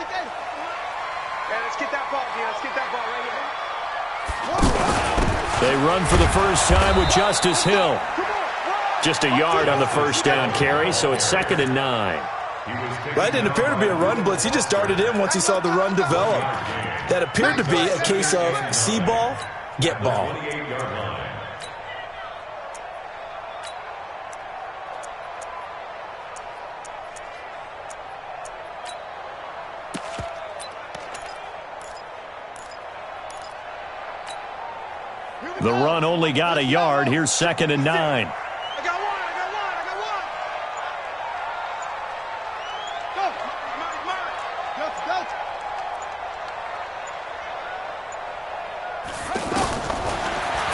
Let's get that ball, dude. Let's get that ball right here. They run for the first time with Justice Hill. Just a yard on the first down carry, so it's 2nd and 9. That didn't appear to be a run blitz. He just started in once he saw the run develop. That appeared to be a case of see ball, get ball. The run only got a yard. Here's 2nd and 9.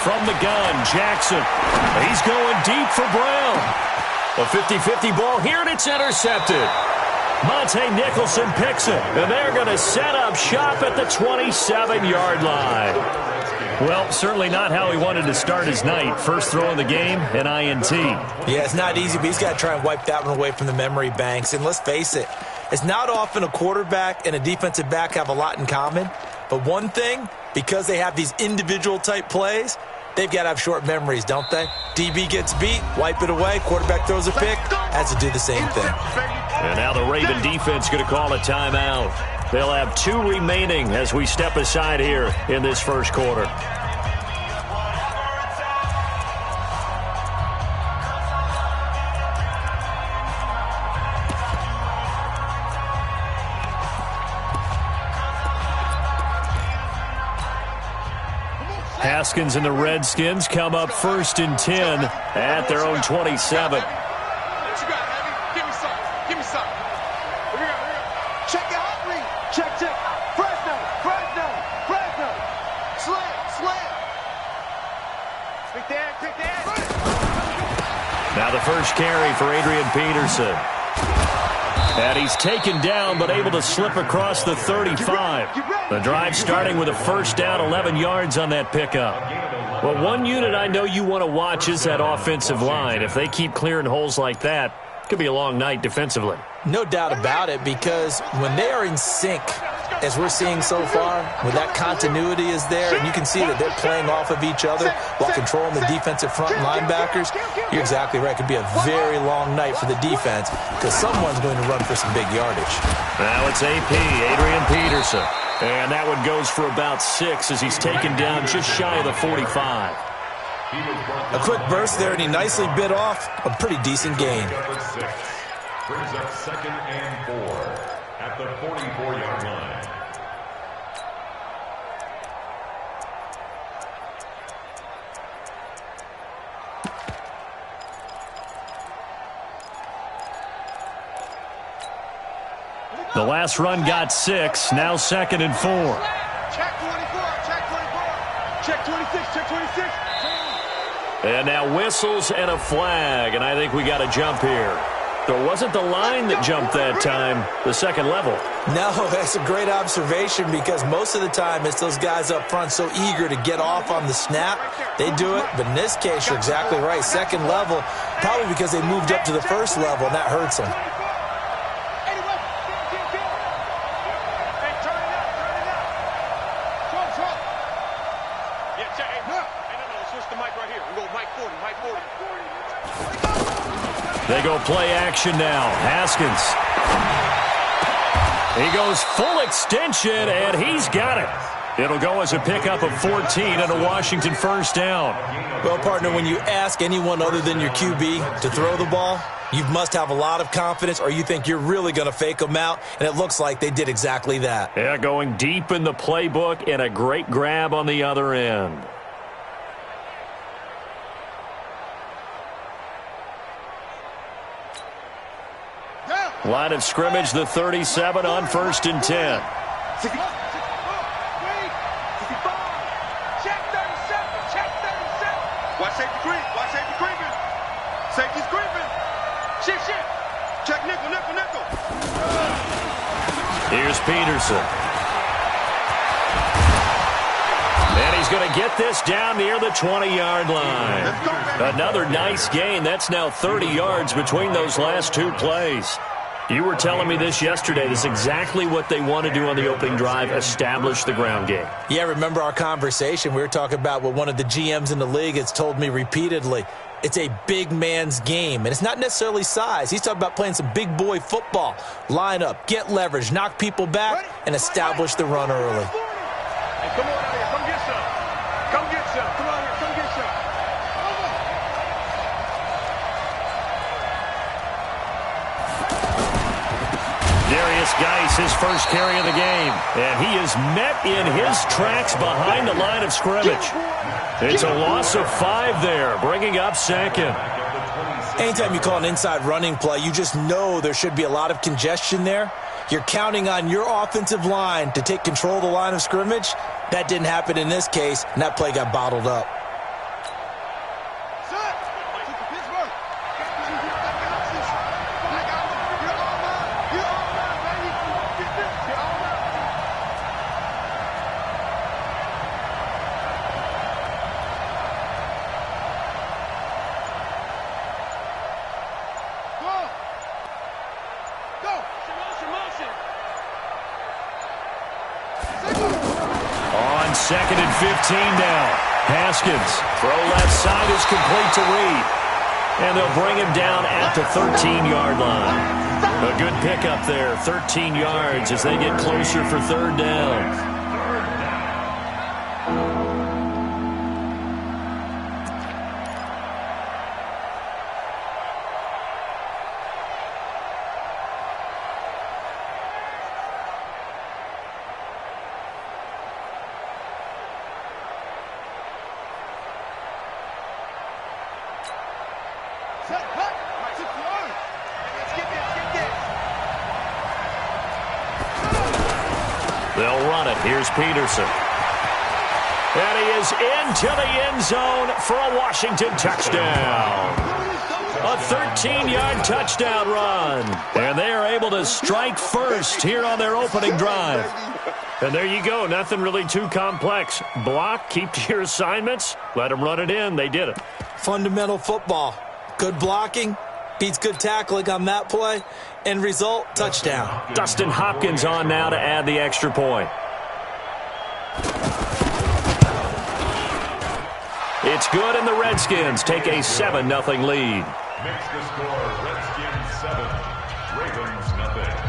From the gun, Jackson. He's going deep for Brown. A 50-50 ball here, and it's intercepted. Monte Nicholson picks it, and they're going to set up shop at the 27-yard line. Well, certainly not how he wanted to start his night. First throw in the game, an INT. Yeah, it's not easy, but he's got to try and wipe that one away from the memory banks. And let's face it, it's not often a quarterback and a defensive back have a lot in common. But one thing, because they have these individual type plays, they've got to have short memories, don't they? DB gets beat, wipe it away, quarterback throws a pick, has to do the same thing. And now the Raven defense going to call a timeout. They'll have 2 remaining as we step aside here in this first quarter. Haskins and the Redskins come up 1st and 10 at their own 27. Now the first carry for Adrian Peterson. And he's taken down but able to slip across the 35. The drive starting with a first down, 11 yards on that pickup. Well, one unit I know you want to watch is that offensive line. If they keep clearing holes like that, it could be a long night defensively. No doubt about it, because when they are in sync, as we're seeing so far, when that continuity is there, and you can see that they're playing off of each other while controlling the defensive front linebackers, you're exactly right. It could be a very long night for the defense because someone's going to run for some big yardage. Now it's AP, Adrian Peterson. And that one goes for about 6 as he's taken down just shy of the 45. A quick burst there, and he nicely bit off a pretty decent gain. Brings up 2nd and 4 at the 44-yard line. The last run got 6, now 2nd and 4. Check 24, check 24, check 26, check 26. And now whistles and a flag, and I think we got a jump here. So it wasn't the line that jumped that time, the second level. No, that's a great observation because most of the time it's those guys up front so eager to get off on the snap. They do it, but in this case, you're exactly right. Second level, probably because they moved up to the first level, and that hurts them. They go play action now. Haskins. He goes full extension, and he's got it. It'll go as a pickup of 14 and a Washington first down. Well, partner, when you ask anyone other than your QB to throw the ball, you must have a lot of confidence or you think you're really going to fake them out, and it looks like they did exactly that. Yeah, going deep in the playbook and a great grab on the other end. Line of scrimmage, the 37 on 1st and 10. Watch safety creep. Watch safety creeping. Safety's creeping. Shift. Check nickel. Here's Peterson. And he's going to get this down near the 20-yard line. Another nice gain. That's now 30 yards between those last 2 plays. You were telling me this yesterday. This is exactly what they want to do on the opening drive, establish the ground game. Yeah, remember our conversation? We were talking about what one of the GMs in the league has told me repeatedly. It's a big man's game, and it's not necessarily size. He's talking about playing some big boy football. Line up, get leverage, knock people back, and establish the run early. Hey, come on out here. Come get some. Come get some. Come on here. Come get some. Darius Geis, his first carry of the game. And he is met in his tracks behind the line of scrimmage. It's a loss of 5 there, bringing up second. Anytime you call an inside running play, you just know there should be a lot of congestion there. You're counting on your offensive line to take control of the line of scrimmage. That didn't happen in this case, and that play got bottled up. Second and 15 now. Haskins, throw left side is complete to Reed. And they'll bring him down at the 13-yard line. A good pickup there, 13 yards as they get closer for third down. They'll run it. Here's Peterson. And he is into the end zone for a Washington touchdown. A 13-yard touchdown run. And they are able to strike first here on their opening drive. And there you go. Nothing really too complex. Block, keep to your assignments, let them run it in. They did it. Fundamental football. Good blocking beats good tackling on that play. End result, touchdown. Dustin Hopkins on now to add the extra point. It's good, and the Redskins take a 7-0 lead. Makes the score Redskins 7, Ravens nothing.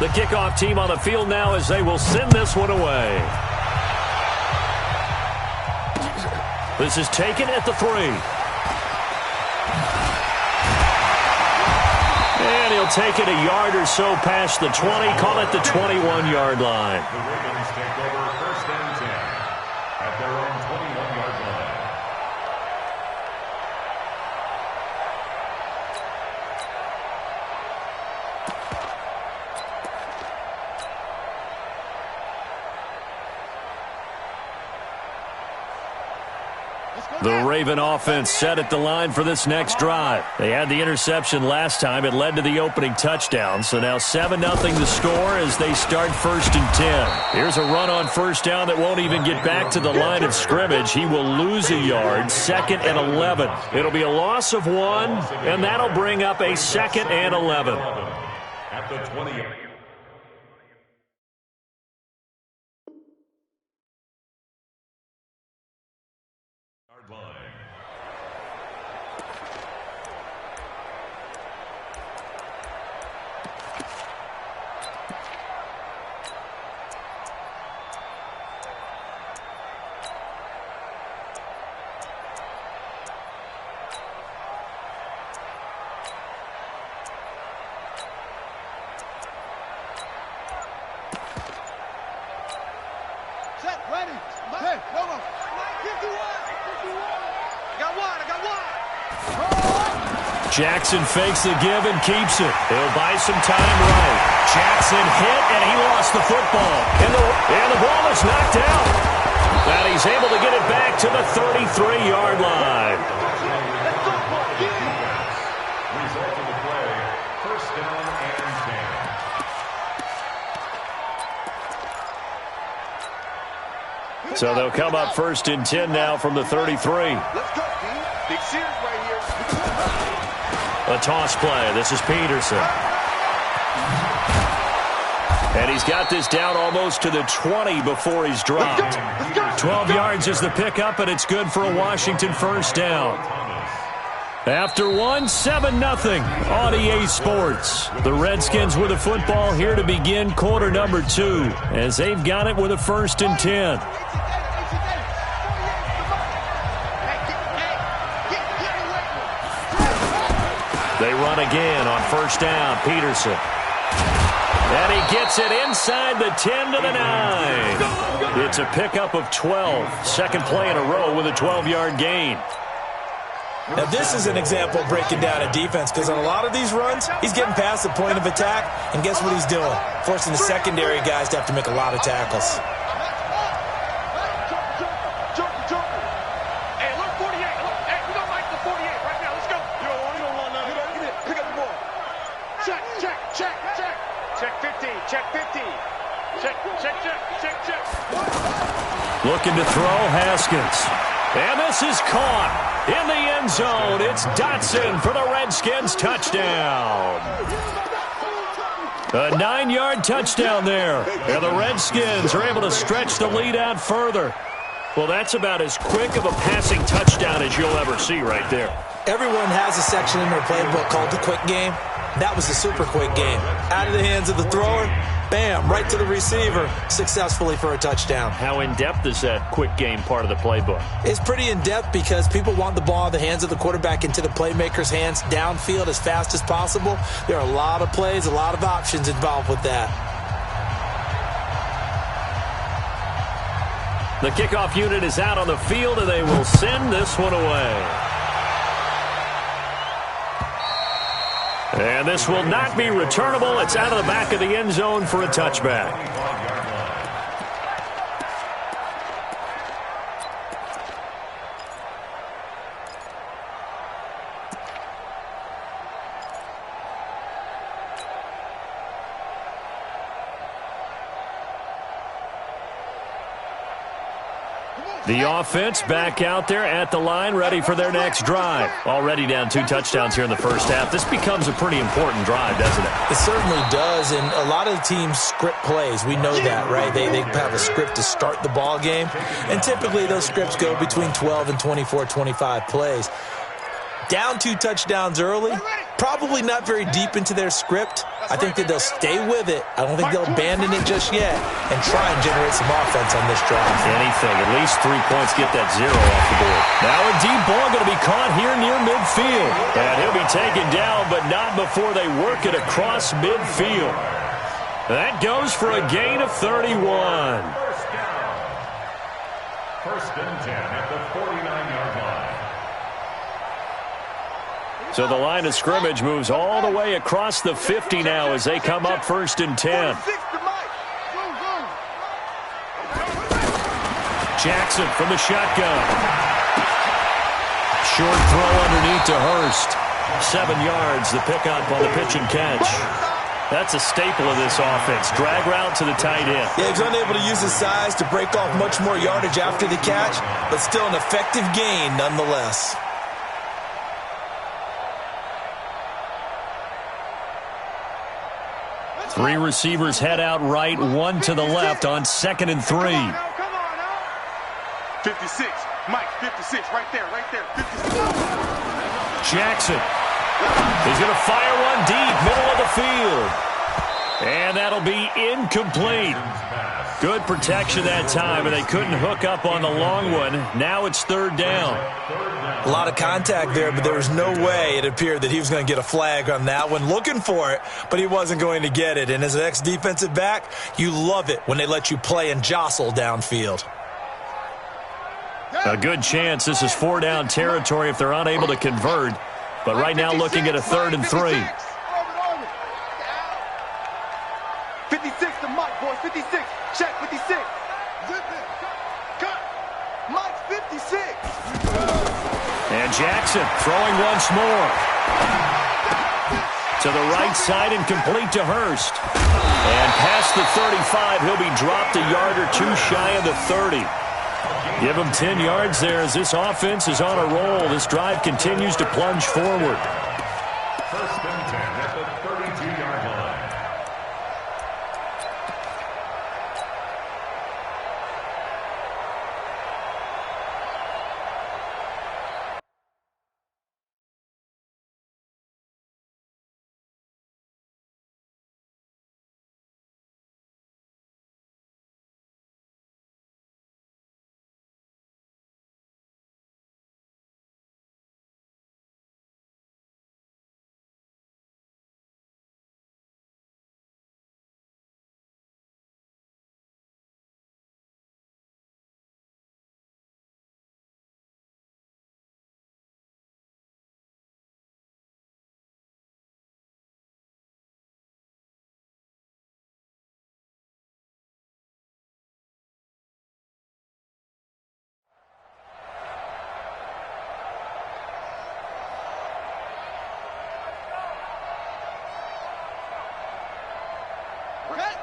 The kickoff team on the field now as they will send this one away. This is taken at the 3. And he'll take it a yard or so past the 20, call it the 21-yard line. The Ravens take over first and 10 at their own 21-yard line. The Raven offense set at the line for this next drive. They had the interception last time. It led to the opening touchdown. So now 7-0 the score as they start first and 10. Here's a run on first down that won't even get back to the line of scrimmage. He will lose a yard, second and 11. It'll be a loss of 1, and that'll bring up a second and 11. At the 20. Jackson fakes the give and keeps it. He'll buy some time right. Jackson hit, and he lost the football. And the ball is knocked out. And he's able to get it back to the 33-yard line. So they'll come up 1st and 10 now from the 33. Let's go, Dean. Big series right here. A toss play. This is Peterson. And he's got this down almost to the 20 before he's dropped. 12 yards is the pickup, and it's good for a Washington first down. After 7-0 on EA Sports. The Redskins with the football here to begin quarter number 2 as they've got it with a 1st and 10. They run again on 1st down. Peterson. And he gets it inside the 10 to the 9. It's a pickup of 12. Second play in a row with a 12-yard gain. Now, this is an example of breaking down a defense because on a lot of these runs, he's getting past the point of attack, and guess what he's doing? Forcing the secondary guys to have to make a lot of tackles. Hey, look, 48. Hey, we don't like the 48 right now. Let's go. You don't want none. Get it. Pick up the ball. Check. Check 15. Check 15. Check. Looking to throw, Haskins. And this is caught in the end zone. It's Dotson for the Redskins touchdown. A 9-yard touchdown there. And the Redskins are able to stretch the lead out further. Well, that's about as quick of a passing touchdown as you'll ever see right there. Everyone has a section in their playbook called the quick game. That was a super quick game. Out of the hands of the thrower, bam, right to the receiver, successfully for a touchdown. How in-depth is that quick game part of the playbook? It's pretty in-depth because people want the ball in the hands of the quarterback into the playmaker's hands downfield as fast as possible. There are a lot of plays, a lot of options involved with that. The kickoff unit is out on the field, and they will send this one away. And this will not be returnable. It's out of the back of the end zone for a touchback. The offense back out there at the line, ready for their next drive. Already down 2 touchdowns here in the first half. This becomes a pretty important drive, doesn't it? It certainly does, and a lot of the teams script plays. We know that, right? They have a script to start the ball game, and typically those scripts go between 12 and 24, 25 plays. Down 2 touchdowns early, probably not very deep into their script. I think that they'll stay with it. I don't think they'll abandon it just yet and try and generate some offense on this drive. Anything, at least 3 points, get that 0 off the board. Now a deep ball going to be caught here near midfield. And he'll be taken down, but not before they work it across midfield. That goes for a gain of 31. First and 10 at the 49-yard line. So the line of scrimmage moves all the way across the 50 now as they come up 1st and 10. Jackson from the shotgun. Short throw underneath to Hurst. 7 yards, the pickup on the pitch and catch. That's a staple of this offense. Drag route to the tight end. Yeah, he's unable to use his size to break off much more yardage after the catch, but still an effective gain nonetheless. Three receivers head out right, 1 to the left on 2nd and 3. 56. Mike, 56. Right there. 56. Jackson. He's going to fire one deep, middle of the field. And that'll be incomplete. Good protection that time, and they couldn't hook up on the long one. Now it's 3rd down. A lot of contact there, but there was no way it appeared that he was going to get a flag on that one. Looking for it, but he wasn't going to get it. And as an ex-defensive back, you love it when they let you play and jostle downfield. A good chance this is 4-down territory if they're unable to convert. But right now looking at a 3rd and 3. 56 to Mike, boys. 56. Check, 56. Cut. Mike, 56. And Jackson throwing once more. To the right side and complete to Hurst. And past the 35, he'll be dropped a yard or 2 shy of the 30. Give him 10 yards there as this offense is on a roll. This drive continues to plunge forward. First and 10 at the 32-yard line.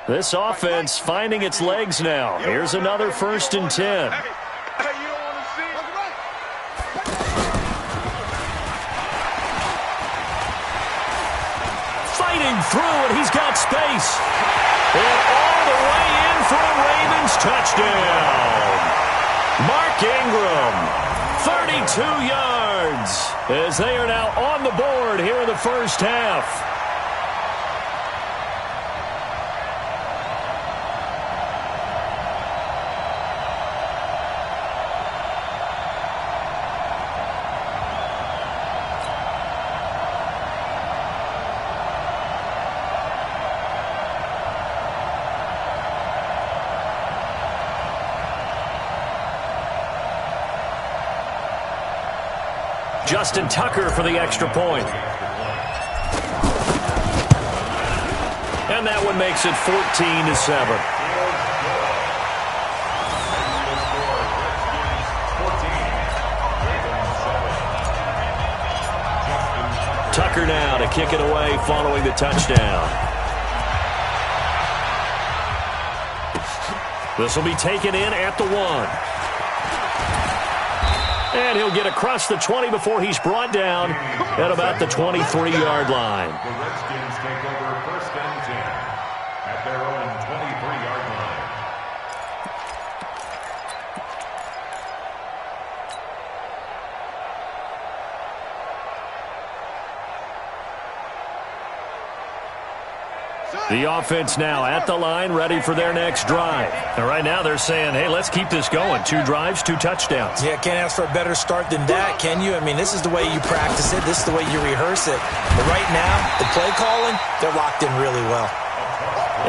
This offense finding its legs now. Here's another 1st and 10. Fighting through, and he's got space. And all the way in for a Ravens touchdown. Mark Ingram, 32 yards, as they are now on the board here in the first half. Justin Tucker for the extra point. And that one makes it 14-7. Tucker now to kick it away following the touchdown. This will be taken in at the 1. And he'll get across the 20 before he's brought down at about the 23-yard line. The Redskins take over 1st and 10 at their own 23-yard line. The offense now at the line, ready for their next drive. And right now they're saying, hey, let's keep this going. 2 drives, 2 touchdowns. Yeah, can't ask for a better start than that, can you? I mean, this is the way you practice it. This is the way you rehearse it. But right now, the play calling, they're locked in really well.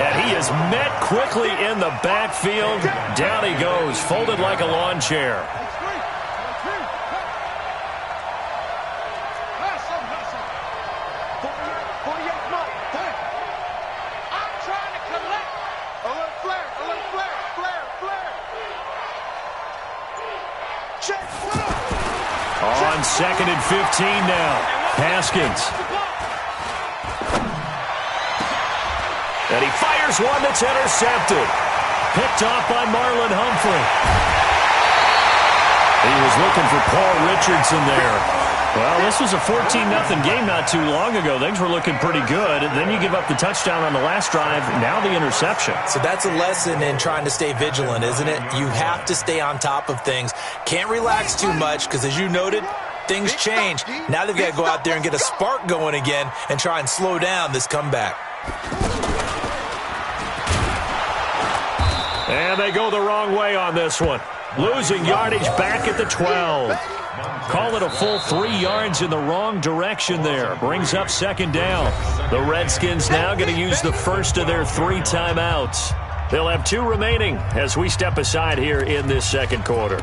And he is met quickly in the backfield. Down he goes, folded like a lawn chair. On 2nd and 15 now. Haskins. And he fires one that's intercepted. Picked off by Marlon Humphrey. He was looking for Paul Richardson there. Well, this was a 14-0 game not too long ago. Things were looking pretty good. And then you give up the touchdown on the last drive. Now the interception. So that's a lesson in trying to stay vigilant, isn't it? You have to stay on top of things. Can't relax too much because, as you noted, things change. Now they've got to go out there and get a spark going again and try and slow down this comeback. And they go the wrong way on this one. Losing yardage back at the 12. Call it a full 3 yards in the wrong direction there. Brings up 2nd down. The Redskins now going to use the first of their 3 timeouts. They'll have 2 remaining as we step aside here in this second quarter.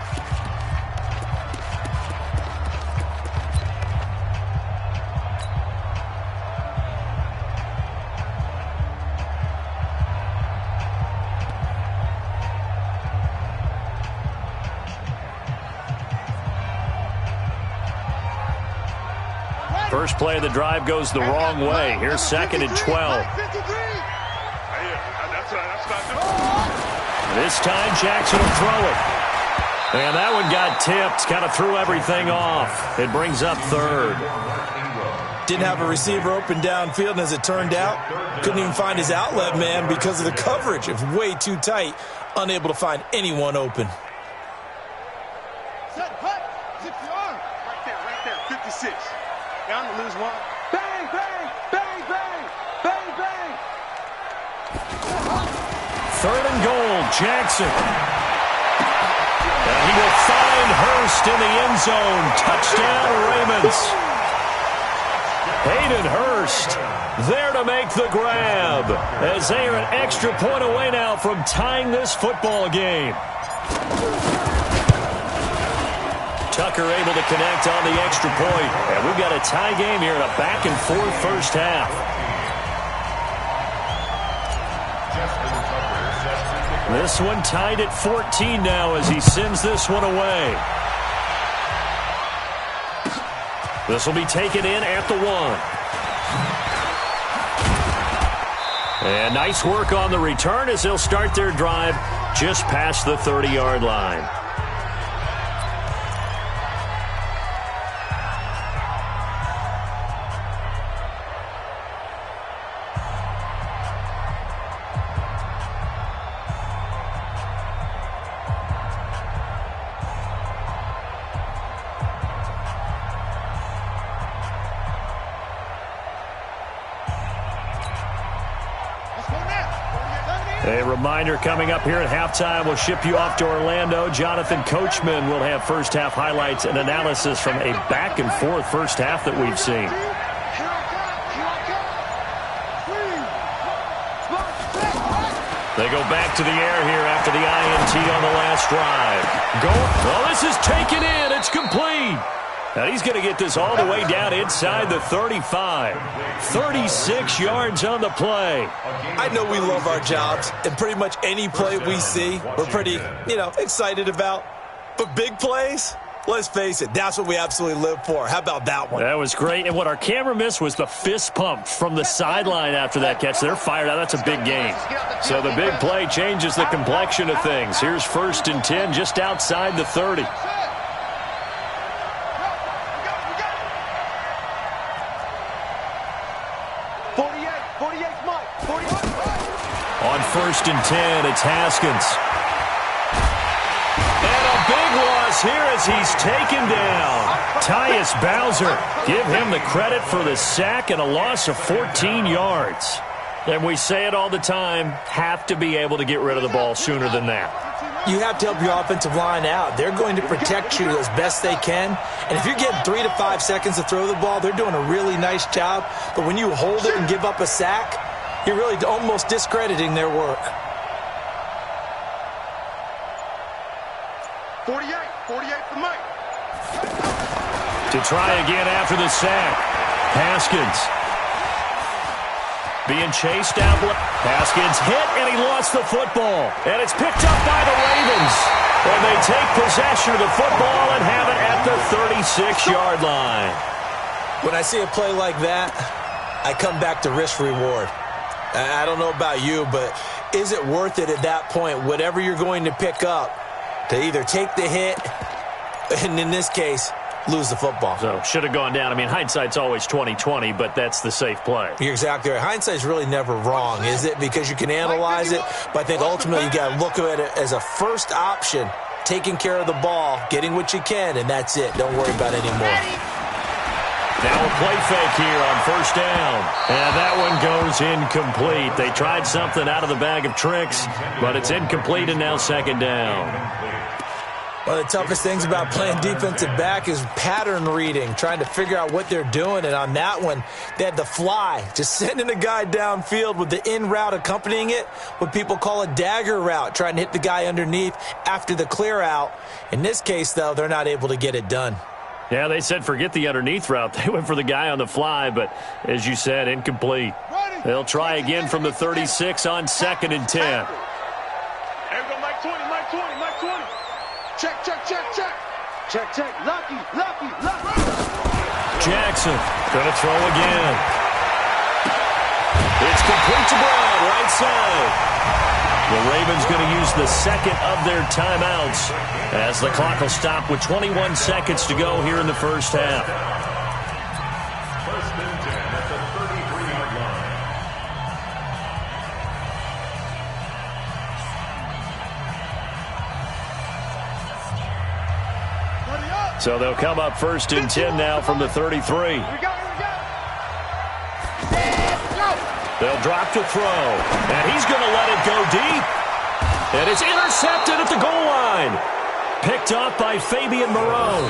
First play of the drive goes the wrong way. Here's 2nd and 12. This time Jackson will throw it. And that one got tipped, kind of threw everything off. It brings up third. Didn't have a receiver open downfield, and as it turned out, couldn't even find his outlet man because of the coverage. It was way too tight, unable to find anyone open. Set, cut, zip your arm. Right there, 56. Down to lose one. Bang, bang, bang, bang, bang, bang. Third and goal, Jackson. And he will find Hurst in the end zone. Touchdown, Ravens. Hayden Hurst there to make the grab as they are an extra point away now from tying this football game. Tucker able to connect on the extra point. And we've got a tie game here in a back-and-forth first half. This one tied at 14 now as he sends this one away. This will be taken in at the 1. And nice work on the return as they'll start their drive just past the 30-yard line. A reminder coming up here at halftime, we'll ship you off to Orlando. Jonathan Coachman will have first half highlights and analysis from a back-and-forth first half that we've seen. They go back to the air here after the INT on the last drive. Oh, this is taken in. It's complete. Now he's going to get this all the way down inside the 35. 36 yards on the play. I know we love our jobs, and pretty much any play we see, we're pretty, excited about. But big plays, let's face it, that's what we absolutely live for. How about that one? That was great. And what our camera missed was the fist pump from the sideline after that catch. They're fired out. That's a big game. So the big play changes the complexion of things. Here's 1st and 10 just outside the 30. 1st and 10, it's Haskins. And a big loss here as he's taken down. Tyus Bowser, give him the credit for the sack and a loss of 14 yards. And we say it all the time, have to be able to get rid of the ball sooner than that. You have to help your offensive line out. They're going to protect you as best they can. And if you're getting 3 to 5 seconds to throw the ball, they're doing a really nice job. But when you hold it and give up a sack, you're really almost discrediting their work. 48 for Mike. To try again after the sack. Haskins. Being chased down. Haskins hit, and he lost the football. And it's picked up by the Ravens. And they take possession of the football and have it at the 36-yard line. When I see a play like that, I come back to risk-reward. I don't know about you, but is it worth it at that point, whatever you're going to pick up, to either take the hit, and in this case, lose the football? So, should have gone down. I mean, hindsight's always 20/20, but that's the safe play. You're exactly right. Hindsight's really never wrong, is it? Because you can analyze it, but I think ultimately you got to look at it as a first option, taking care of the ball, getting what you can, and that's it. Don't worry about it anymore. Now a play fake here on 1st down. And that one goes incomplete. They tried something out of the bag of tricks, but it's incomplete and now 2nd down. One of the toughest things about playing defensive back is pattern reading, trying to figure out what they're doing. And on that one, they had the fly, just sending a guy downfield with the in route accompanying it, what people call a dagger route, trying to hit the guy underneath after the clear out. In this case, though, they're not able to get it done. Yeah, they said forget the underneath route. They went for the guy on the fly, but as you said, incomplete. They'll try again from the 36 on 2nd and 10. There we go, Mike 20. Check. Lucky. Jackson going to throw again. It's complete to Brown, right side. The Ravens going to use the second of their timeouts as the clock will stop with 21 seconds to go here in the first half. First and 10 at the 33-yard line. So they'll come up first and 10 now from the 33. They'll drop to throw, and he's going to let it go deep. And it's intercepted at the goal line. Picked off by Fabian Moreau.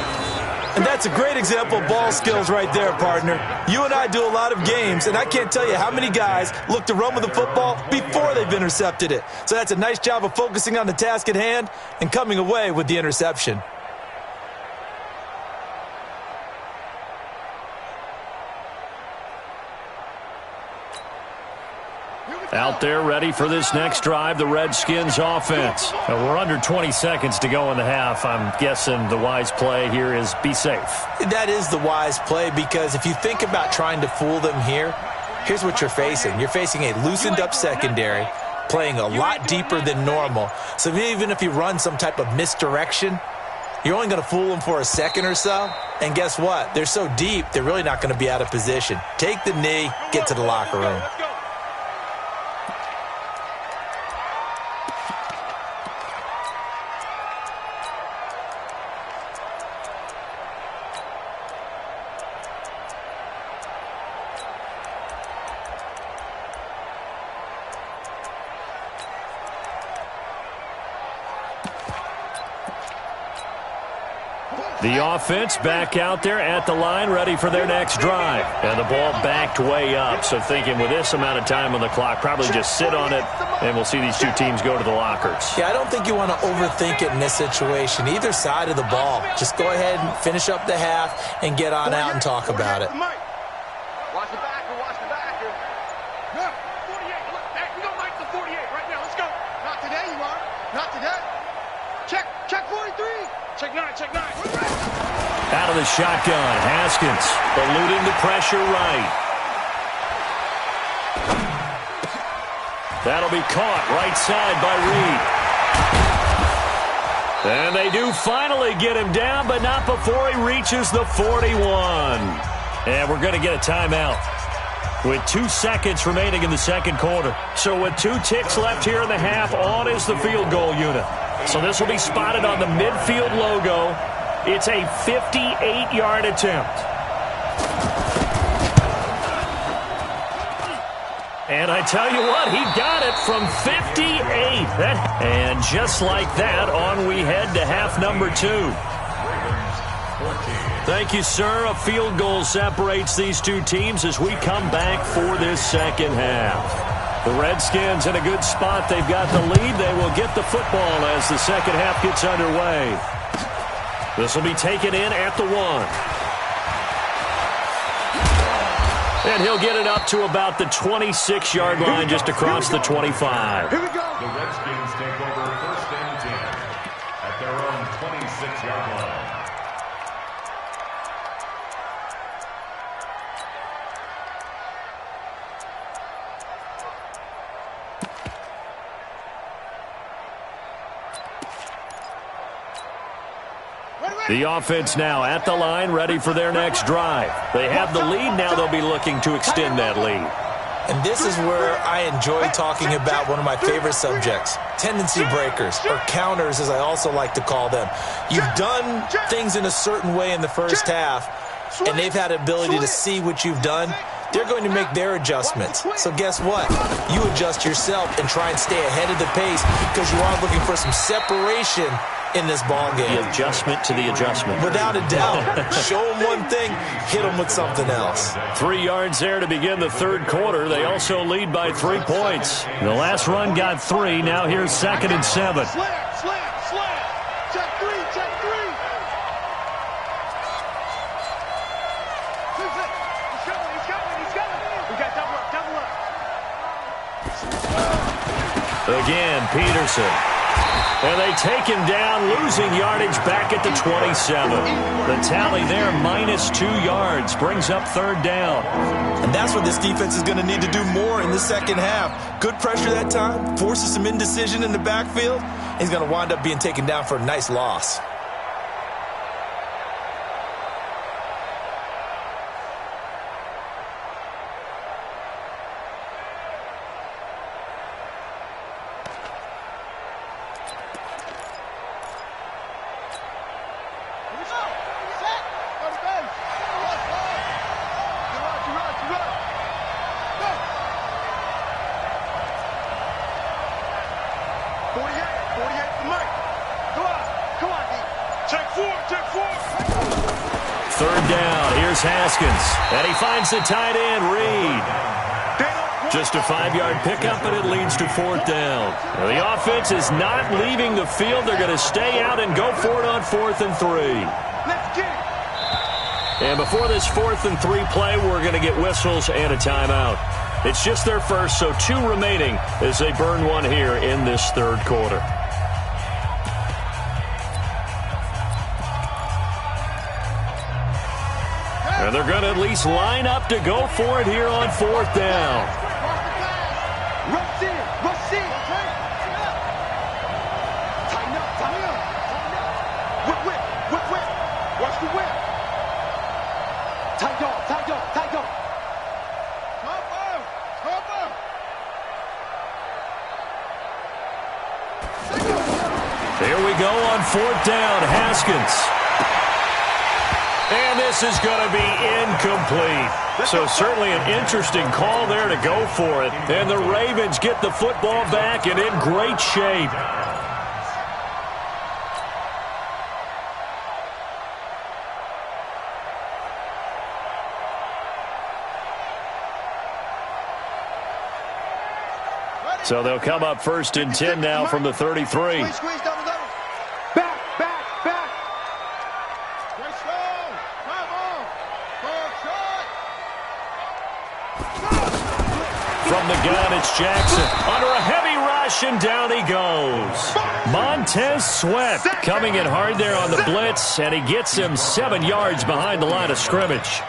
And that's a great example of ball skills right there, partner. You and I do a lot of games, and I can't tell you how many guys look to run with the football before they've intercepted it. So that's a nice job of focusing on the task at hand and coming away with the interception. Out there ready for this next drive, the Redskins offense. We're under 20 seconds to go in the half. I'm guessing the wise play here is be safe. That is the wise play, because if you think about trying to fool them here, here's what you're facing. You're facing a loosened up secondary, playing a lot deeper than normal. So even if you run some type of misdirection, you're only going to fool them for a second or so. And guess what? They're so deep, they're really not going to be out of position. Take the knee, get to the locker room. The offense back out there at the line, ready for their next drive. And the ball backed way up, so thinking with this amount of time on the clock, probably just sit on it, and we'll see these two teams go to the lockers. Yeah, I don't think you want to overthink it in this situation. Either side of the ball. Just go ahead and finish up the half and get on out and talk about it. Watch the backer, watch the backer. 48, look, we don't like the 48 right now, let's go. Not today, you are. Not today. Check 43. Check 9, check 9. Out of the shotgun, Haskins eluding the pressure right. That'll be caught right side by Reed. And they do finally get him down, but not before he reaches the 41. And we're going to get a timeout with 2 seconds remaining in the second quarter. So with 2 ticks left here in the half, on is the field goal unit. So this will be spotted on the midfield logo. It's a 58-yard attempt. And I tell you what, he got it from 58. And just like that, on we head to half number 2. Thank you, sir. A field goal separates these two teams as we come back for this second half. The Redskins in a good spot. They've got the lead. They will get the football as the second half gets underway. This will be taken in at the 1. And he'll get it up to about the 26-yard line, just across the 25. Here we go. The Redskins take over first and 10 at their own 26-yard line. The offense now at the line, ready for their next drive. They have the lead. Now they'll be looking to extend that lead. And this is where I enjoy talking about one of my favorite subjects, tendency breakers, or counters as I also like to call them. You've done things in a certain way in the first half, and they've had the ability to see what you've done. They're going to make their adjustments. So guess what? You adjust yourself and try and stay ahead of the pace because you are looking for some separation in this ball game. The adjustment to the adjustment. Without a doubt. Show them one thing, hit them with something else. 3 yards there to begin the third quarter. They also lead by 3 points. The last run got 3. Now here's 2nd and 7. Slam. Check 3. He's coming. We got double up. Again, Peterson And they take him down, losing yardage back at the 27. The tally there, -2 yards, brings up 3rd down. And that's what this defense is going to need to do more in the second half. Good pressure that time, forces some indecision in the backfield. He's going to wind up being taken down for a nice loss. And he finds the tight end, Reed. Just a 5-yard pickup, and it leads to 4th down. Now, the offense is not leaving the field. They're going to stay out and go for it on 4th and 3. And before this 4th and 3 play, we're going to get whistles and a timeout. It's just their first, so 2 remaining as they burn one here in this 3rd quarter. And they're going to at least line up to go for it here on 4th down. Rush in. Tighten up. Whip. Watch the whip. Tight dog. Here we go on 4th down, Haskins. And this is going to be incomplete. So certainly an interesting call there to go for it. And the Ravens get the football back and in great shape. So they'll come up 1st and 10 now from the 33. Squeeze, double. Back. From the gun, it's Jackson. Under a heavy rush, and down he goes. Montez Sweat coming in hard there on the blitz, and he gets him 7 yards behind the line of scrimmage.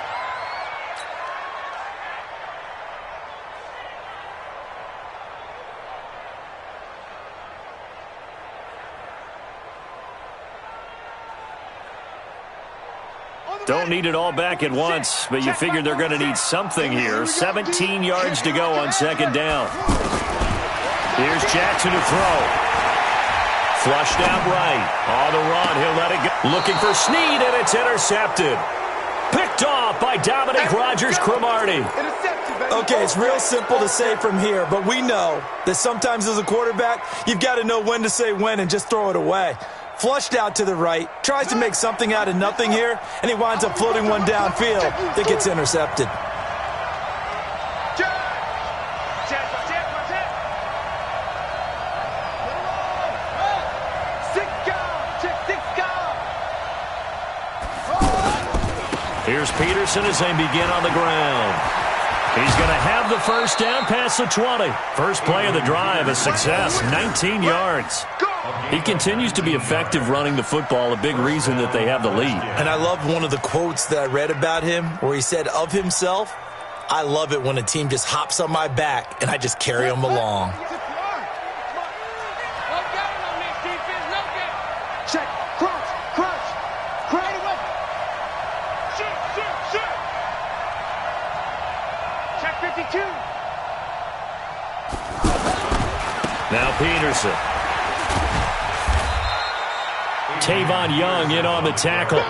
Don't need it all back at once, but you figure they're going to need something here. 17 yards to go on 2nd down. Here's Jackson to throw. Flushed out right. On the run, he'll let it go. Looking for Snead, and it's intercepted. Picked off by Dominic Rodgers-Cromartie. Okay, it's real simple to say from here, but we know that sometimes as a quarterback, you've got to know when to say when and just throw it away. Flushed out to the right, tries to make something out of nothing here, and he winds up floating one downfield that gets intercepted. Here's Peterson as they begin on the ground. He's going to have the 1st down past the 20. First play of the drive, a success, 19 yards. He continues to be effective running the football, a big reason that they have the lead. And I love one of the quotes that I read about him where he said of himself, "I love it when a team just hops on my back and I just carry them along." Check, crunch, right away. Shoot. Check 52. Now Peterson. Tavon Young in on the tackle.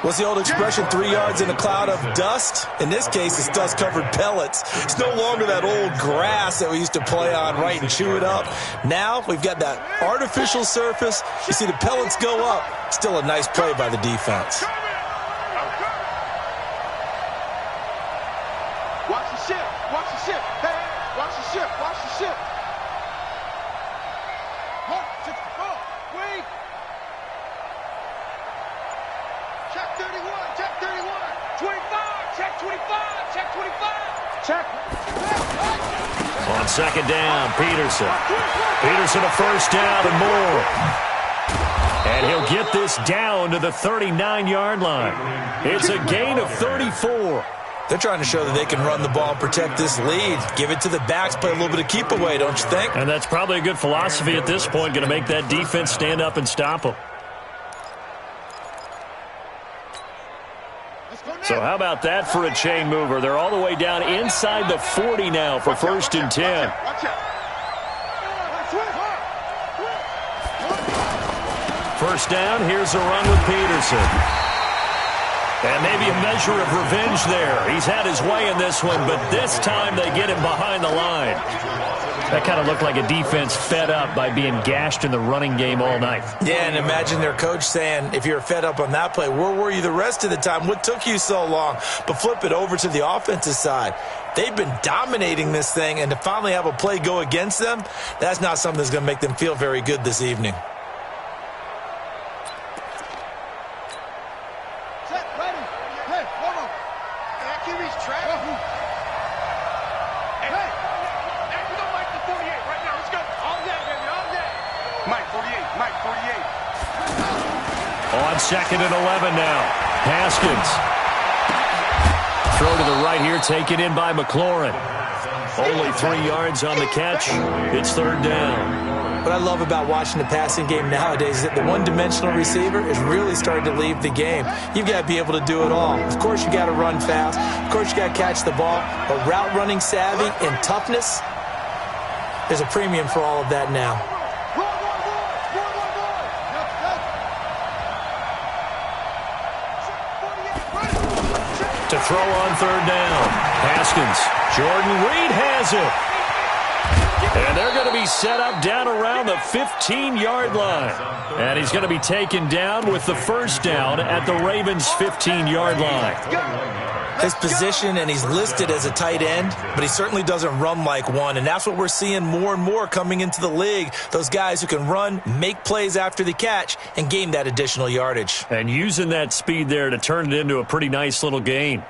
What's the old expression, 3 yards in a cloud of dust? In this case, it's dust-covered pellets. It's no longer that old grass that we used to play on, right, and chew it up. Now we've got that artificial surface. You see the pellets go up. Still a nice play by the defense. Watch the ship. Hey, watch the ship. Mark, 64. Wait. Check 31. 25. Check 25. Check. On second down, Peterson. Peterson a first down and more. And he'll get this down to the 39-yard line. It's a gain of 34. They're trying to show that they can run the ball, protect this lead. Give it to the backs, play a little bit of keep away, don't you think? And that's probably a good philosophy at this point, going to make that defense stand up and stop them. So how about that for a chain mover? They're all the way down inside the 40 now for 1st and 10. First down, here's a run with Peterson. And maybe a measure of revenge there. He's had his way in this one, but this time they get him behind the line. That kind of looked like a defense fed up by being gashed in the running game all night. Yeah, and imagine their coach saying, if you're fed up on that play, where were you the rest of the time? What took you so long? But flip it over to the offensive side. They've been dominating this thing, and to finally have a play go against them, that's not something that's going to make them feel very good this evening. On 2nd and 11 now. Haskins. Throw to the right here, taken in by McLaurin. Only 3 yards on the catch. It's 3rd down. What I love about watching the passing game nowadays is that the one-dimensional receiver is really starting to leave the game. You've got to be able to do it all. Of course, you got to run fast. Of course, you got to catch the ball. But route running savvy and toughness, there's a premium for all of that now. To throw on 3rd down. Haskins. Jordan Reed has it. And they're going to be set up down around the 15-yard line. And he's going to be taken down with the first down at the Ravens' 15-yard line. His position, and he's listed as a tight end, but he certainly doesn't run like one. And that's what we're seeing more and more coming into the league. Those guys who can run, make plays after the catch, and gain that additional yardage. And using that speed there to turn it into a pretty nice little gain.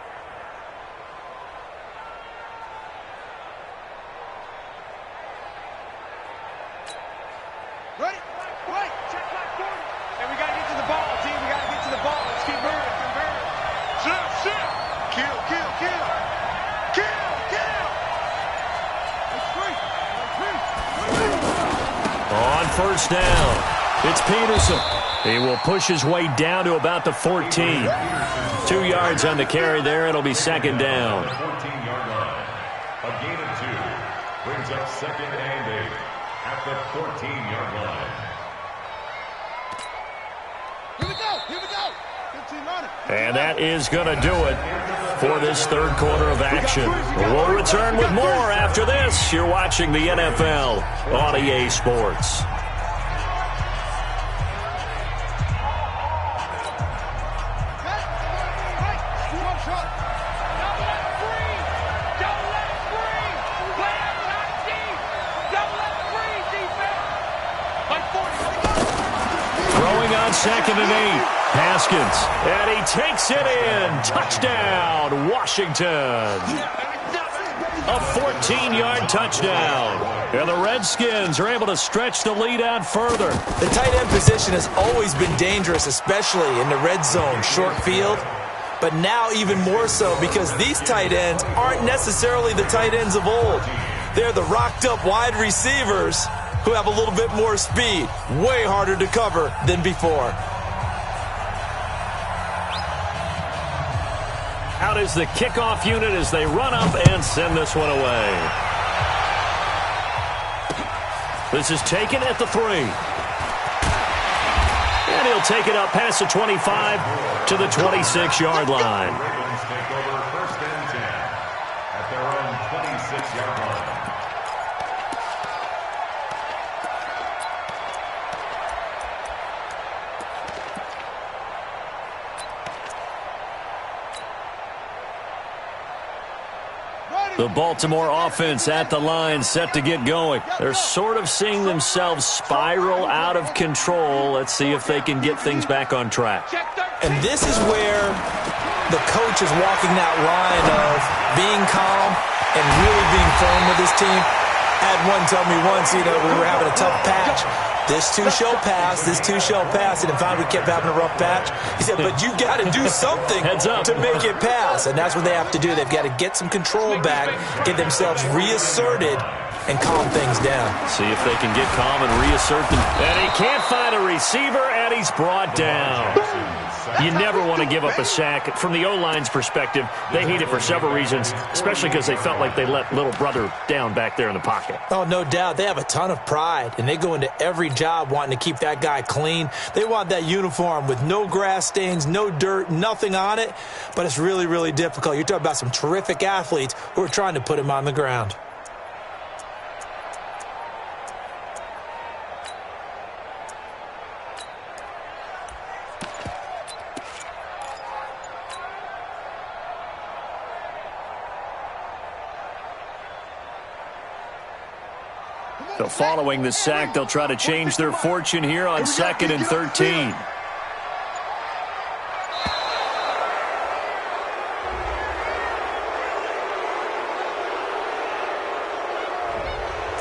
First down. It's Peterson. He will push his way down to about the 14. 2 yards on the carry there. It'll be 2nd down. 14-yard line. A gain of 2. Brings up 2nd and 8 at the 14-yard line. Here we go. Here we go. 15 on it. And that is going to do it for this 3rd quarter of action. We'll return with more after this. You're watching the NFL on EA Sports. Second and 8. Haskins. And he takes it in. Touchdown, Washington. A 14-yard touchdown. And the Redskins are able to stretch the lead out further. The tight end position has always been dangerous, especially in the red zone, short field. But now even more so because these tight ends aren't necessarily the tight ends of old. They're the rocked-up wide receivers who have a little bit more speed, way harder to cover than before. Out is the kickoff unit as they run up and send this one away. This is taken at the 3. And he'll take it up past the 25 to the 26-yard line. Ravens take over 1st and 10 at their own 26-yard line. The Baltimore offense at the line, set to get going. They're sort of seeing themselves spiral out of control. Let's see if they can get things back on track. And this is where the coach is walking that line of being calm and really being firm with his team. Had one tell me once, we were having a tough patch. This too shall pass. This too shall pass. And if we kept having a rough patch, he said, but you got to do something to make it pass. And that's what they have to do. They've got to get some control back, get themselves reasserted, and calm things down. See if they can get calm and reassert them. And he can't find a receiver, and he's brought down. You never want to give up a sack. From the O-line's perspective, they hate it for several reasons, especially because they felt like they let little brother down back there in the pocket. Oh, no doubt. They have a ton of pride, and they go into every job wanting to keep that guy clean. They want that uniform with no grass stains, no dirt, nothing on it, but it's really, really difficult. You're talking about some terrific athletes who are trying to put him on the ground. So following the sack, they'll try to change their fortune here on 2nd and 13.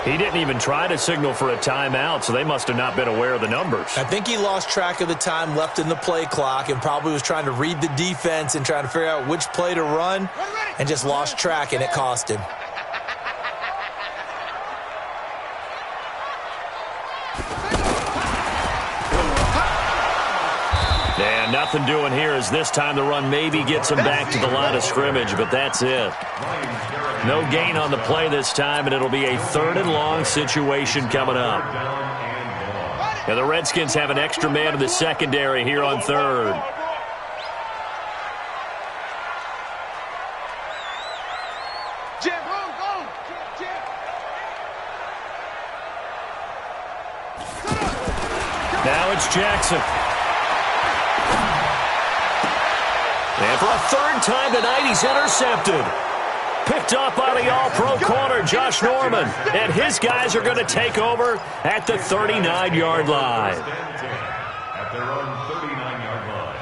He didn't even try to signal for a timeout, so they must have not been aware of the numbers. I think he lost track of the time left in the play clock and probably was trying to read the defense and trying to figure out which play to run and just lost track, and it cost him. And nothing doing here as this time the run maybe gets him back to the line of scrimmage, but that's it. No gain on the play this time, and it'll be a 3rd and long situation coming up. And the Redskins have an extra man in the secondary here on 3rd. Now it's Jackson. And for a 3rd time tonight, he's intercepted. Picked up by the all-pro corner, Josh Norman. And his guys are going to take over at the 39-yard line. At their own 39-yard line.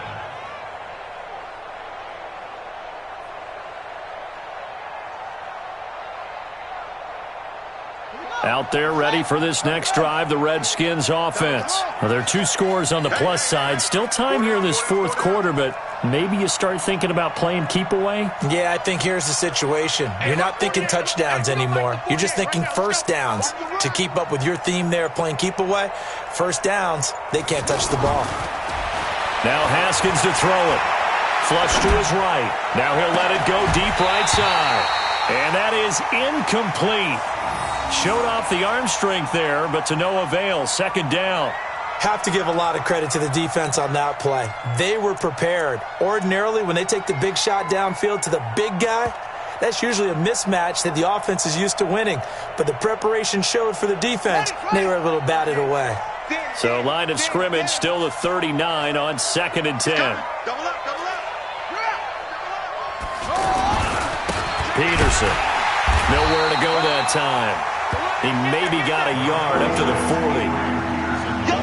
Out there ready for this next drive, the Redskins offense. Well, there are 2 scores on the plus side. Still time here in this 4th quarter, but maybe you start thinking about playing keep away? Yeah, I think here's the situation. You're not thinking touchdowns anymore. You're just thinking first downs. To keep up with your theme there, playing keep away, first downs, they can't touch the ball. Now Haskins to throw it. Flush to his right. Now he'll let it go deep right side. And that is incomplete. Showed off the arm strength there, but to no avail. 2nd down. Have to give a lot of credit to the defense on that play. They were prepared. Ordinarily, when they take the big shot downfield to the big guy, that's usually a mismatch that the offense is used to winning. But the preparation showed for the defense, and they were able to bat it away. So line of scrimmage still the 39 on 2nd and 10. Peterson. Nowhere to go that time. He maybe got a yard up to the 40.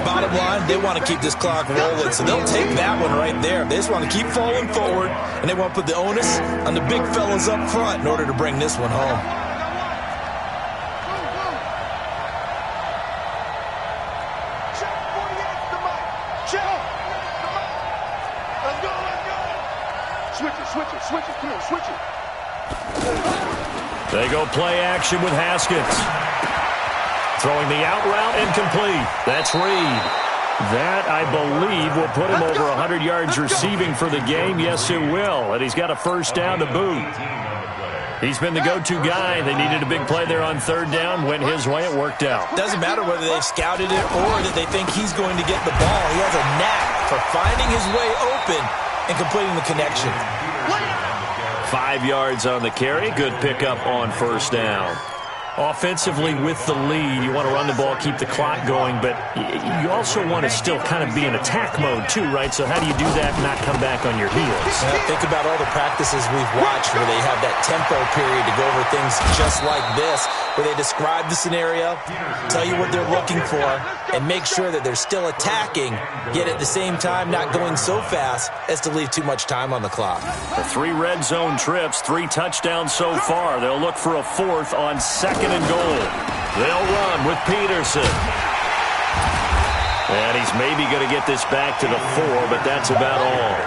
Bottom line, they want to keep this clock rolling, so they'll take that one right there. They just want to keep falling forward, and they want to put the onus on the big fellas up front in order to bring this one home. Switch it, come on, switch it. They go play action with Haskins. Throwing the out route, incomplete. That's Reed. That, I believe, will put him over 100 yards receiving for the game. Yes, it will. And he's got a 1st down to boot. He's been the go-to guy. They needed a big play there on 3rd down. Went his way. It worked out. Doesn't matter whether they've scouted it or that they think he's going to get the ball. He has a knack for finding his way open and completing the connection. 5 yards on the carry. Good pickup on 1st down. Offensively with the lead, you want to run the ball, keep the clock going, but you also want to still kind of be in attack mode too, right? So how do you do that and not come back on your heels? Think about all the practices we've watched where they have that tempo period to go over things just like this, where they describe the scenario, tell you what they're looking for, and make sure that they're still attacking, yet at the same time not going so fast as to leave too much time on the clock. The 3 red zone trips, 3 touchdowns so far. They'll look for a 4th on 2nd second and goal. They'll run with Peterson. And he's maybe going to get this back to the 4, but that's about all.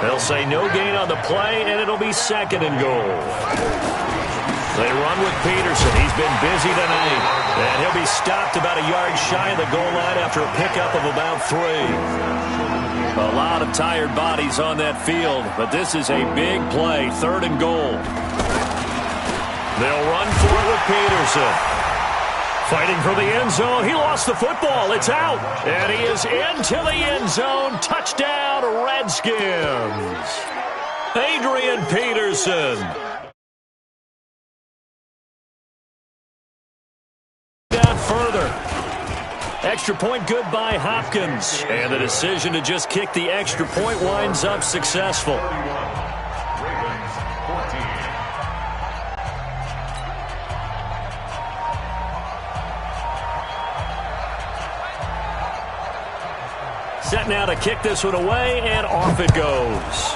They'll say no gain on the play, and it'll be second and goal. They run with Peterson. He's been busy tonight. And he'll be stopped about a yard shy of the goal line after a pickup of about 3. A lot of tired bodies on that field, but this is a big play, third and goal. They'll run for it with Peterson. Fighting for the end zone. He lost the football. It's out. And he is into the end zone. Touchdown, Redskins. Adrian Peterson. Down further. Extra point good by Hopkins. And the decision to just kick the extra point winds up successful. Ravens 14. Set now to kick this one away, and off it goes.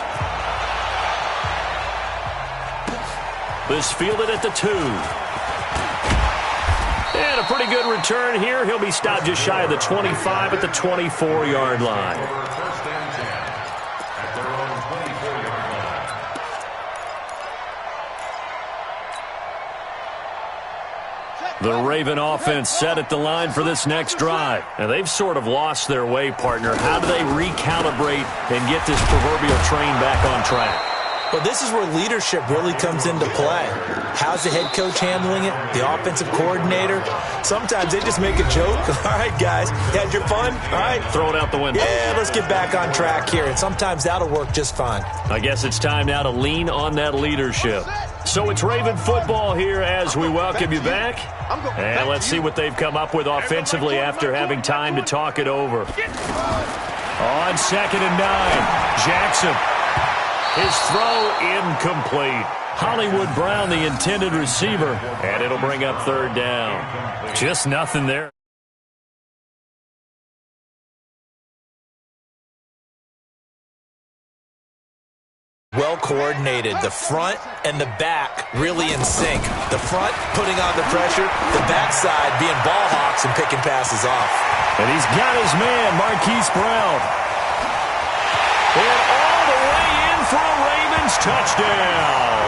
This fielded at the 2. And a pretty good return here. He'll be stopped just shy of the 25 at the 24-yard line. First and 10 at their own 24-yard line. The Raven offense set at the line for this next drive. And they've sort of lost their way, partner. How do they recalibrate and get this proverbial train back on track? Well, this is where leadership really comes into play. How's the head coach handling it? The offensive coordinator? Sometimes they just make a joke. All right, guys, you had your fun? All right. Throw it out the window. Yeah, let's get back on track here. And sometimes that'll work just fine. I guess it's time now to lean on that leadership. So it's Raven football here as we welcome you back. And let's see what they've come up with offensively after having time to talk it over. On second and 9, Jackson. His throw incomplete. Hollywood Brown, the intended receiver, and it'll bring up third down. Just nothing there. Well coordinated. The front and the back really in sync. The front putting on the pressure, the backside being ball hawks and picking passes off. And he's got his man, Marquise Brown. And all the way in for a Ravens touchdown.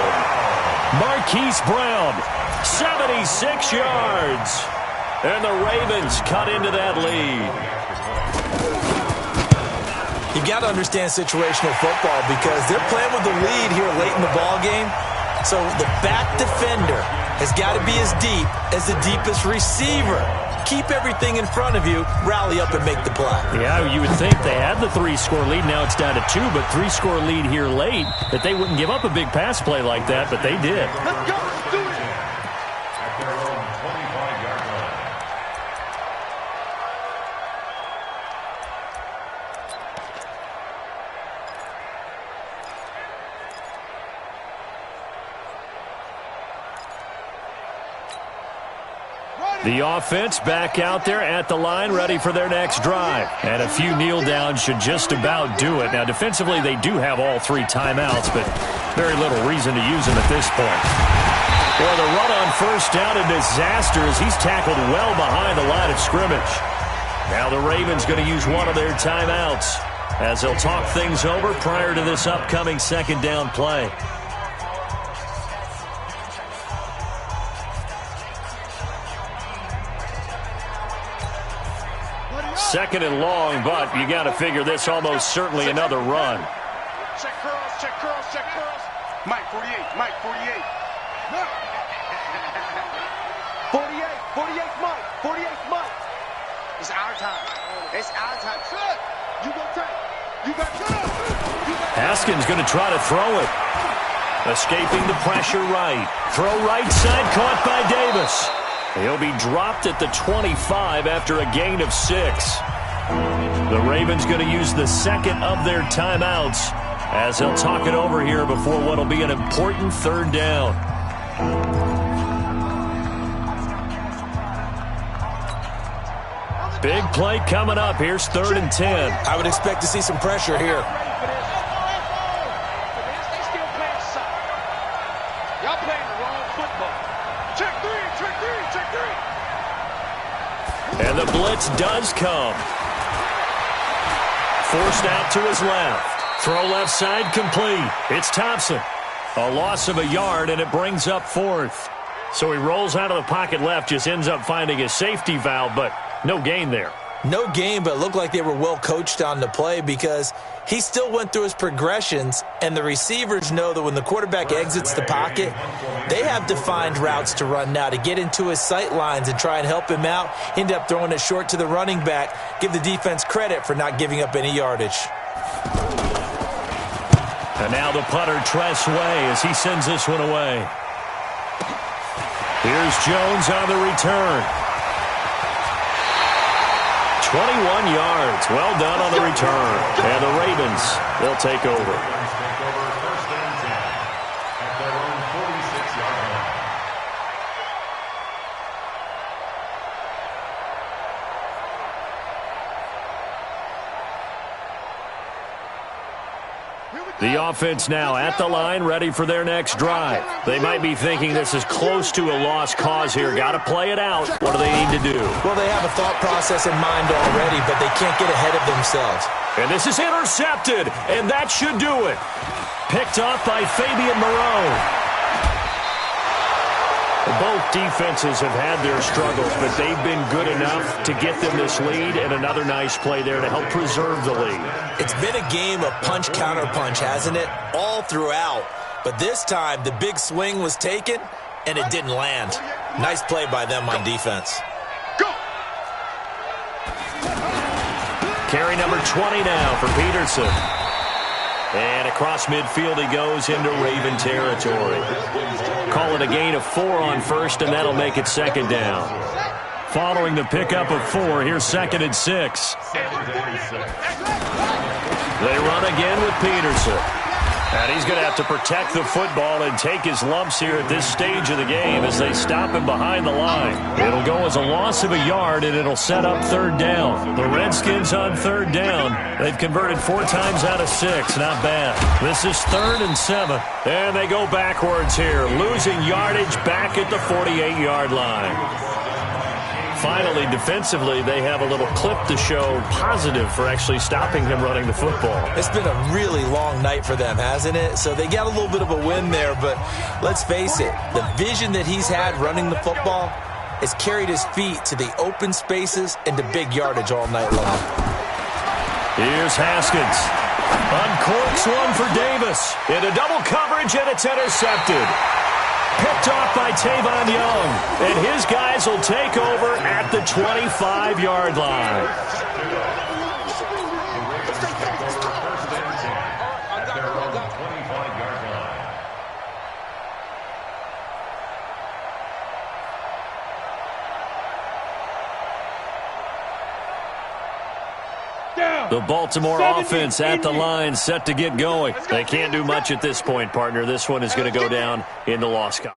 Marquise Brown, 76 yards. And the Ravens cut into that lead. You got to understand situational football because they're playing with the lead here late in the ball game. So the back defender has got to be as deep as the deepest receiver. Keep everything in front of you, rally up and make the play. Yeah, you would think they had the 3-score lead. Now it's down to 2, but 3-score lead here late, that they wouldn't give up a big pass play like that, but they did. Let's go. Let's do it. At their own 25-yard line. The offense back out there at the line, ready for their next drive. And a few kneel downs should just about do it. Now, defensively, they do have all 3 timeouts, but very little reason to use them at this point. Boy, the run on first down, a disaster as he's tackled well behind the line of scrimmage. Now the Ravens going to use one of their timeouts as they'll talk things over prior to this upcoming second down play. Second and long, but you got to figure this almost certainly another run. Check curls, check curls, check curls. Mike 48, Mike 48. 48, Mike, 48, Mike. It's our time. It's our time. Good. You go take. You got good. Haskins going to try to throw it. Escaping the pressure right. Throw right side, caught by Davis. He'll be dropped at the 25 after a gain of 6. The Ravens going to use the second of their timeouts as they'll talk it over here before what will be an important third down. Big play coming up. Here's 3rd and 10. I would expect to see some pressure here. Check three, check three, check three. And the blitz does come. Forced out to his left. Throw left side complete. It's Thompson. A loss of a yard, and it brings up fourth. So he rolls out of the pocket left, just ends up finding a safety valve, but no gain there. No gain, but it looked like they were well coached on the play because he still went through his progressions, and the receivers know that when the quarterback exits the pocket, they have defined routes to run now to get into his sight lines and try and help him out. End up throwing it short to the running back. Give the defense credit for not giving up any yardage. And now the punter, Tress Way, as he sends this one away. Here's Jones on the return. 21 yards. Well done on the return. And the Ravens, they'll take over. First and 10 at their own 46-yard line. The offense now at the line, ready for their next drive. They might be thinking this is close to a lost cause here. Got to play it out. What do they need to do? Well, they have a thought process in mind already, but they can't get ahead of themselves. And this is intercepted, and that should do it. Picked off by Fabian Moreau. Both defenses have had their struggles, but they've been good enough to get them this lead, and another nice play there to help preserve the lead. It's been a game of punch-counter-punch, hasn't it? All throughout. But this time, the big swing was taken, and it didn't land. Nice play by them on defense. Go! Carry number 20 now for Peterson. And across midfield he goes into Raven territory. Call it a gain of 4 on first, and that'll make it second down. Following the pickup of 4, here's second and 6. They run again with Peterson. And he's going to have to protect the football and take his lumps here at this stage of the game as they stop him behind the line. It'll go as a loss of a yard, and it'll set up third down. The Redskins on third down. They've converted 4 times out of 6. Not bad. This is 3rd and 7. And they go backwards here, losing yardage back at the 48-yard line. Finally, defensively, they have a little clip to show positive for actually stopping him running the football. It's been a really long night for them, hasn't it? So they got a little bit of a win there, but let's face it, the vision that he's had running the football has carried his feet to the open spaces and to big yardage all night long. Here's Haskins. Uncorks one for Davis. Into double coverage, and it's intercepted. Picked off by Tavon Young. And his guys will take over at the 25-yard line. The Baltimore offense at the line, set to get going. They can't do much at this point, partner. This one is going to go down in the loss column.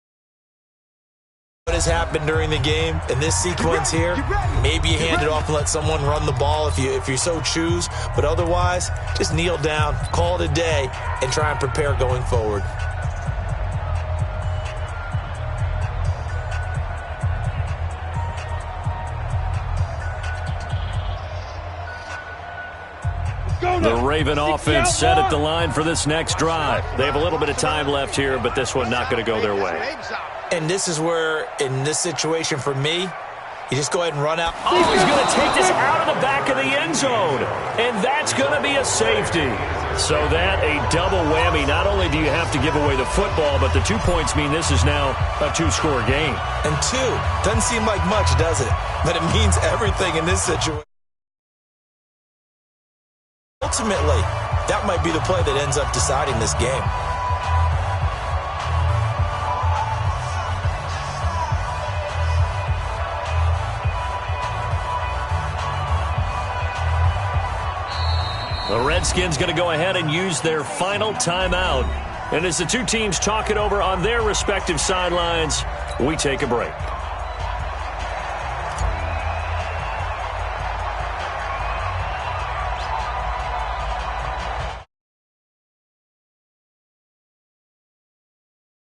What has happened during the game in this sequence here? Maybe you hand it off and let someone run the ball if you so choose. But otherwise, just kneel down, call it a day, and try and prepare going forward. The Raven offense set at the line for this next drive. They have a little bit of time left here, but this one not going to go their way. And this is where, in this situation for me, you just go ahead and run out. Oh, he's going to take this out of the back of the end zone. And that's going to be a safety. So that, a double whammy. Not only do you have to give away the football, but the 2 points mean this is now a 2-score game. And 2, doesn't seem like much, does it? But it means everything in this situation. Ultimately, that might be the play that ends up deciding this game. The Redskins going to go ahead and use their final timeout. And as the two teams talk it over on their respective sidelines, we take a break.